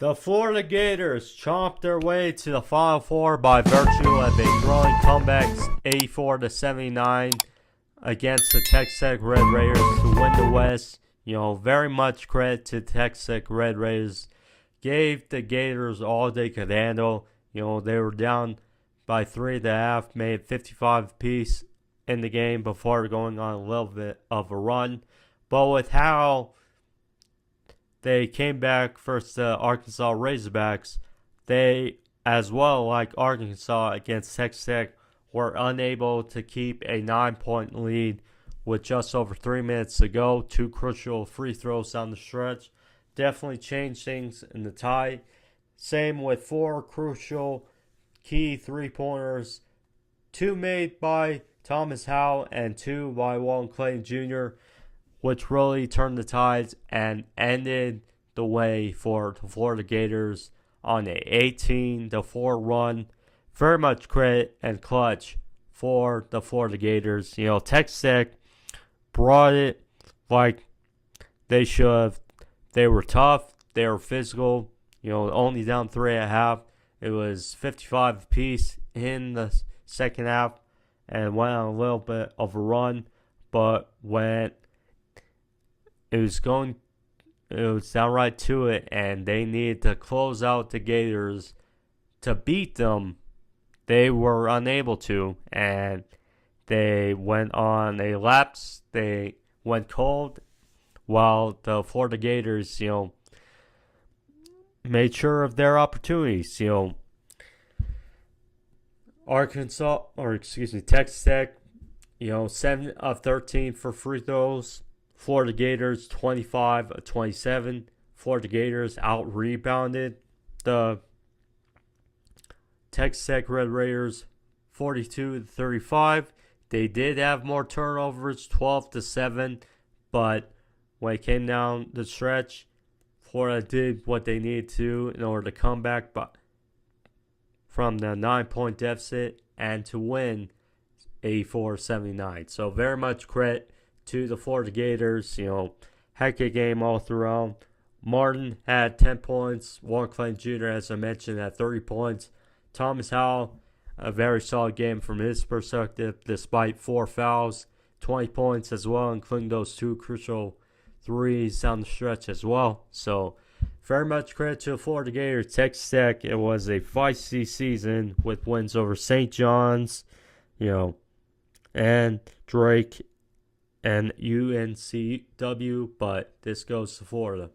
The Florida Gators chomped their way to the Final Four by virtue of a thrilling comeback 84-79 against the Texas Tech Red Raiders to win the West. Very much credit to Texas Tech Red Raiders. Gave the Gators all they could handle. They were down by 3.5, made 55 apiece in the game before going on a little bit of a run. But with how they came back versus the Arkansas Razorbacks, they, as well like Arkansas against Texas Tech, were unable to keep a 9-point lead with just over 3 minutes to go. Two crucial free throws down the stretch definitely changed things in the tie. Same with 4 crucial key three-pointers, 2 made by Thomas Howell and 2 by Walton Clayton Jr., which really turned the tides and ended the way for the Florida Gators on a 18-4 run. Very much credit and clutch for the Florida Gators. Texas Tech brought it like they should have. They were tough. They were physical. Only down 3.5. It was 55 apiece in the second half and went on a little bit of a run. But when it was downright to it, and they needed to close out the Gators to beat them, they were unable to, and they went on a lapse. They went cold, while the Florida Gators, made sure of their opportunities. Texas Tech, 7 of 13 for free throws. Florida Gators 25 of 27. Florida Gators out-rebounded the Texas Tech Red Raiders 42-35. They did have more turnovers, 12-7, but when it came down the stretch, Florida did what they needed to in order to come back from the 9-point deficit and to win 84-79. So very much credit to the Florida Gators. Heck of a game all throughout. Martin had 10 points. Walton Clayton Jr., as I mentioned, had 30 points. Thomas Howell, a very solid game from his perspective, despite 4 fouls. 20 points as well, including those 2 crucial threes down the stretch as well. So very much credit to the Florida Gators. Texas Tech, it was a feisty season with wins over St. John's, and Drake and UNCW, but this goes to Florida.